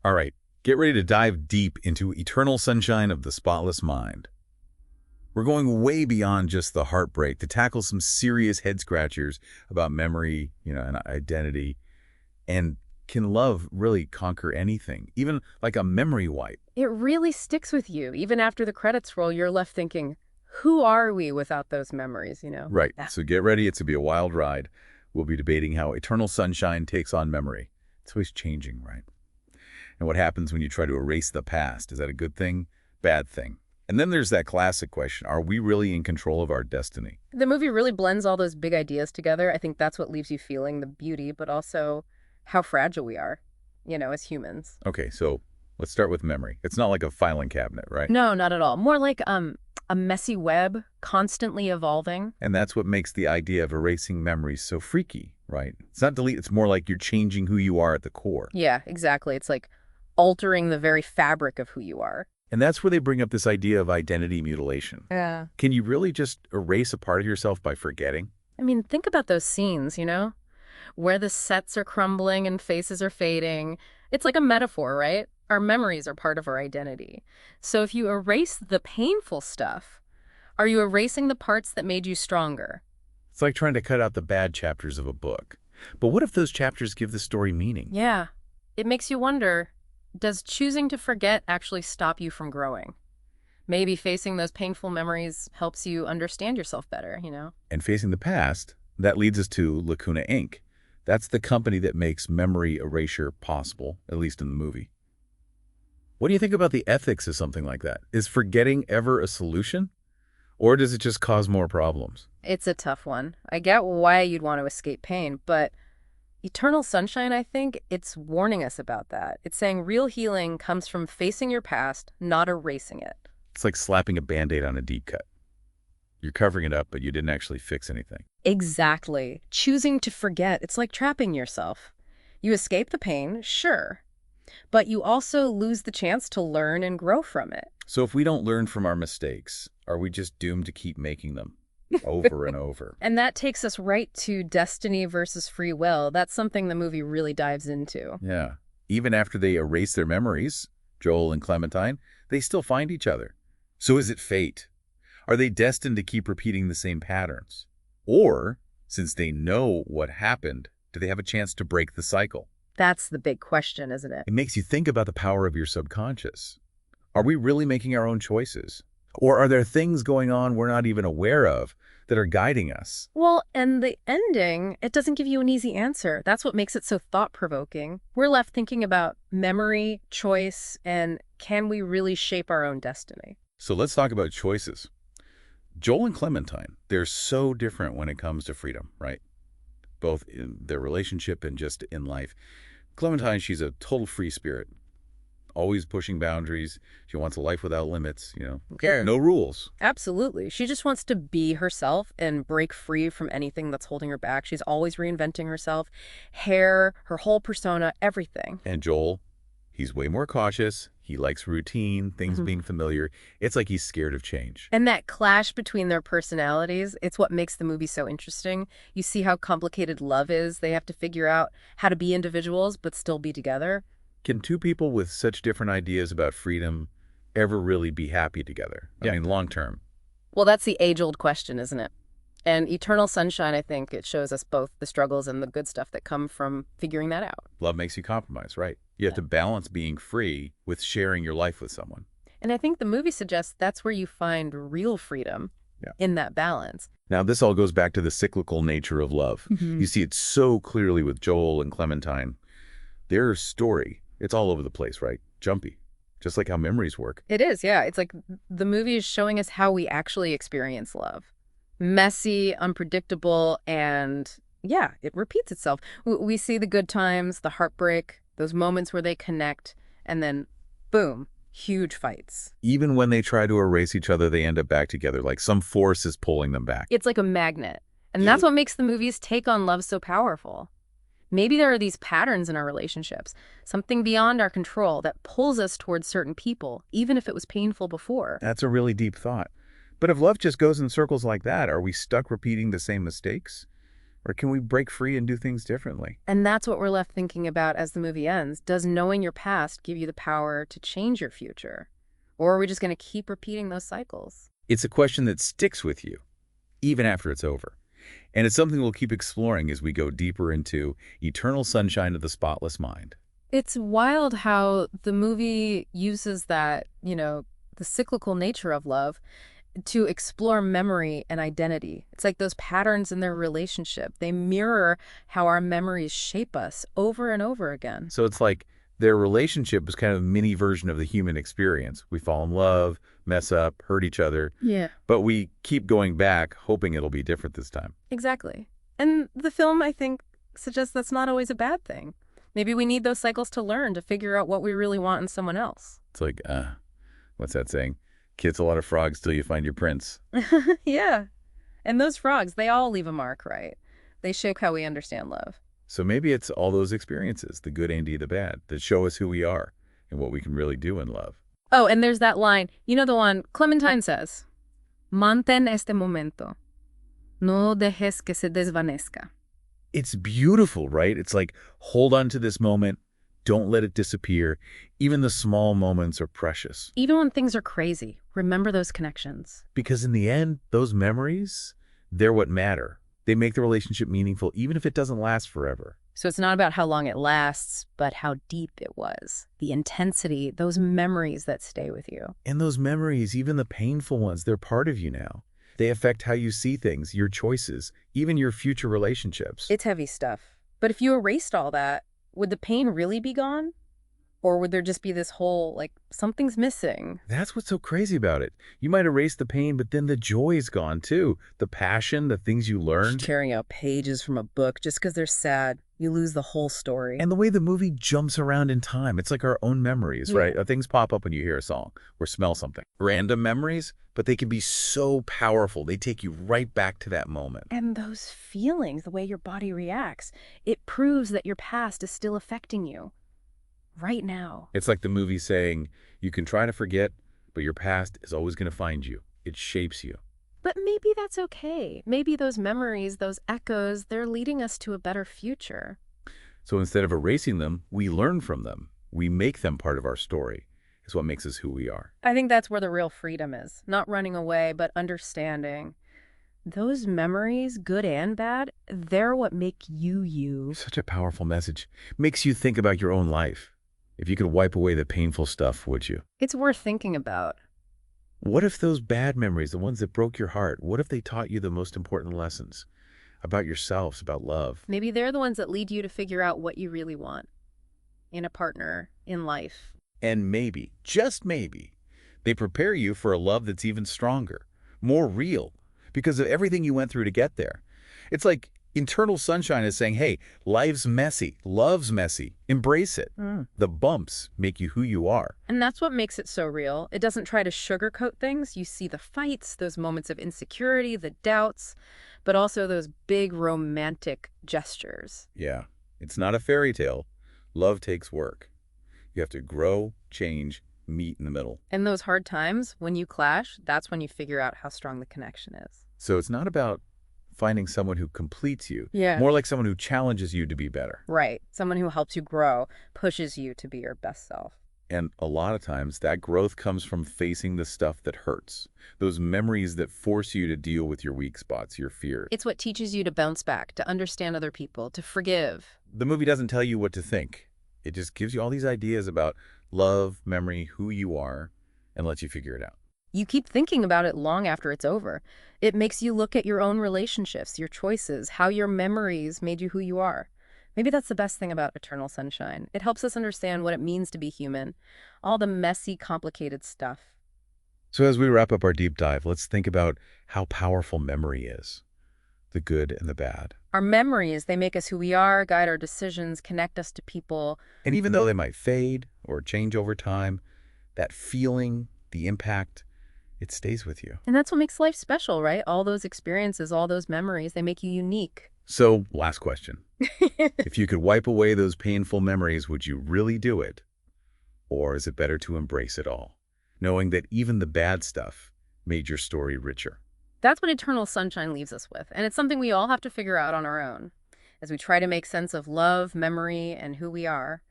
All right, get ready to dive deep into Eternal Sunshine of the Spotless Mind. We're going way beyond just the heartbreak to tackle some serious head scratchers about memory, and identity. And can love really conquer anything, even like a memory wipe? It really sticks with you. Even after the credits roll, you're left thinking, who are we without those memories? Right, Yeah. so get ready. It's going to be a wild ride. We'll be debating how Eternal Sunshine takes on memory. It's always changing, right? And what happens when you try to erase the past? Is that a good thing? Bad thing? And then there's that classic question, are we really in control of our destiny? The movie really blends all those big ideas together. I think that's what leaves you feeling the beauty, but also how fragile we are, as humans. Okay, so let's start with memory. It's not like a filing cabinet, right? No, not at all. More like a messy web, constantly evolving. And that's what makes the idea of erasing memories so freaky, right? It's not delete, it's more like you're changing who you are at the core. Yeah, exactly. It's like altering the very fabric of who you are. And that's where they bring up this idea of identity mutilation. Yeah. Can you really just erase a part of yourself by forgetting? I mean, think about those scenes, where the sets are crumbling and faces are fading. It's like a metaphor, right? Our memories are part of our identity. So if you erase the painful stuff, are you erasing the parts that made you stronger? It's like trying to cut out the bad chapters of a book. But what if those chapters give the story meaning? Yeah. It makes you wonder, does choosing to forget actually stop you from growing? Maybe facing those painful memories helps you understand yourself better, And facing the past, that leads us to Lacuna Inc. That's the company that makes memory erasure possible, at least in the movie. What do you think about the ethics of something like that? Is forgetting ever a solution? Or does it just cause more problems? It's a tough one. I get why you'd want to escape pain, but Eternal Sunshine, I think, it's warning us about that. It's saying real healing comes from facing your past, not erasing it. It's like slapping a Band-Aid on a deep cut. You're covering it up, but you didn't actually fix anything. Exactly. Choosing to forget, it's like trapping yourself. You escape the pain, sure, but you also lose the chance to learn and grow from it. So if we don't learn from our mistakes, are we just doomed to keep making them over and over? And that takes us right to destiny versus free will. That's something the movie really dives into. Yeah. Even after they erase their memories, Joel and Clementine, they still find each other. So is it fate? Are they destined to keep repeating the same patterns? Or, since they know what happened, do they have a chance to break the cycle? That's the big question, isn't it? It makes you think about the power of your subconscious. Are we really making our own choices? Or are there things going on we're not even aware of that are guiding us? Well, and the ending, it doesn't give you an easy answer. That's what makes it so thought-provoking. We're left thinking about memory, choice, and can we really shape our own destiny? So let's talk about choices. Joel and Clementine, they're so different when it comes to freedom, right? Both in their relationship and just in life. Clementine, she's a total free spirit. Always pushing boundaries. She wants a life without limits, Yeah. No rules. Absolutely. She just wants to be herself and break free from anything that's holding her back. She's always reinventing herself. Hair, her whole persona, everything. And Joel, he's way more cautious. He likes routine, things being familiar. It's like he's scared of change. And that clash between their personalities, it's what makes the movie so interesting. You see how complicated love is. They have to figure out how to be individuals but still be together. Can two people with such different ideas about freedom ever really be happy together? I mean, long term. Well, that's the age-old question, isn't it? And Eternal Sunshine, I think it shows us both the struggles and the good stuff that come from figuring that out. Love makes you compromise, right? You have to balance being free with sharing your life with someone. And I think the movie suggests that's where you find real freedom in that balance. Now, this all goes back to the cyclical nature of love. You see it so clearly with Joel and Clementine. Their story, it's all over the place, right? Jumpy, just like how memories work. It is, yeah. It's like the movie is showing us how we actually experience love. Messy, unpredictable, and yeah, it repeats itself. We see the good times, the heartbreak, those moments where they connect, and then boom, huge fights. Even when they try to erase each other, they end up back together, like some force is pulling them back. It's like a magnet. And that's what makes the movie's take on love so powerful. Maybe there are these patterns in our relationships, something beyond our control that pulls us towards certain people, even if it was painful before. That's a really deep thought. But if love just goes in circles like that, are we stuck repeating the same mistakes? Or can we break free and do things differently? And that's what we're left thinking about as the movie ends. Does knowing your past give you the power to change your future? Or are we just going to keep repeating those cycles? It's a question that sticks with you, even after it's over. And it's something we'll keep exploring as we go deeper into Eternal Sunshine of the Spotless Mind. It's wild how the movie uses that, the cyclical nature of love to explore memory and identity. It's like those patterns in their relationship. They mirror how our memories shape us over and over again. So it's like their relationship was kind of a mini version of the human experience. We fall in love, mess up, hurt each other. Yeah. But we keep going back, hoping it'll be different this time. Exactly. And the film, I think, suggests that's not always a bad thing. Maybe we need those cycles to learn, to figure out what we really want in someone else. It's like, what's that saying? Kiss a lot of frogs till you find your prince. Yeah. And those frogs, they all leave a mark, right? They shape how we understand love. So maybe it's all those experiences, the good and the bad, that show us who we are and what we can really do in love. Oh, and there's that line. You know the one Clementine says, Mantén este momento. No dejes que se desvanezca. It's beautiful, right? It's like, hold on to this moment. Don't let it disappear. Even the small moments are precious. Even when things are crazy, remember those connections. Because in the end, those memories, they're what matter. They make the relationship meaningful, even if it doesn't last forever. So it's not about how long it lasts, but how deep it was. The intensity, those memories that stay with you. And those memories, even the painful ones, they're part of you now. They affect how you see things, your choices, even your future relationships. It's heavy stuff. But if you erased all that, would the pain really be gone? Or would there just be this whole, something's missing? That's what's so crazy about it. You might erase the pain, but then the joy is gone too. The passion, the things you learned. Tearing out pages from a book just because they're sad, you lose the whole story. And the way the movie jumps around in time, it's like our own memories, right? Things pop up when you hear a song or smell something. Random memories, but they can be so powerful. They take you right back to that moment. And those feelings, the way your body reacts, it proves that your past is still affecting you. Right now. It's like the movie saying, you can try to forget, but your past is always going to find you. It shapes you. But maybe that's okay. Maybe those memories, those echoes, they're leading us to a better future. So instead of erasing them, we learn from them. We make them part of our story. It's what makes us who we are. I think that's where the real freedom is. Not running away, but understanding. Those memories, good and bad, they're what make you you. Such a powerful message. Makes you think about your own life. If you could wipe away the painful stuff, would you? It's worth thinking about. What if those bad memories, the ones that broke your heart, what if they taught you the most important lessons about yourselves, about love? Maybe they're the ones that lead you to figure out what you really want in a partner, in life. And maybe, just maybe, they prepare you for a love that's even stronger, more real, because of everything you went through to get there. It's like Eternal Sunshine is saying, hey, life's messy, love's messy, embrace it. The bumps make you who you are. And that's what makes it so real. It doesn't try to sugarcoat things. You see the fights, those moments of insecurity, the doubts, but also those big romantic gestures. Yeah, it's not a fairy tale. Love takes work. You have to grow, change, meet in the middle. And those hard times, when you clash, that's when you figure out how strong the connection is. So it's not about finding someone who completes you. Yeah. More like someone who challenges you to be better. Right. Someone who helps you grow, pushes you to be your best self. And a lot of times that growth comes from facing the stuff that hurts. Those memories that force you to deal with your weak spots, your fears. It's what teaches you to bounce back, to understand other people, to forgive. The movie doesn't tell you what to think. It just gives you all these ideas about love, memory, who you are, and lets you figure it out. You keep thinking about it long after it's over. It makes you look at your own relationships, your choices, how your memories made you who you are. Maybe that's the best thing about Eternal Sunshine. It helps us understand what it means to be human, all the messy, complicated stuff. So as we wrap up our deep dive, let's think about how powerful memory is, the good and the bad. Our memories, they make us who we are, guide our decisions, connect us to people. And even though they might fade or change over time, that feeling, the impact, it stays with you. And that's what makes life special, right? All those experiences, all those memories, they make you unique. So, last question. If you could wipe away those painful memories, would you really do it? Or is it better to embrace it all, knowing that even the bad stuff made your story richer? That's what Eternal Sunshine leaves us with, and it's something we all have to figure out on our own as we try to make sense of love, memory, and who we are.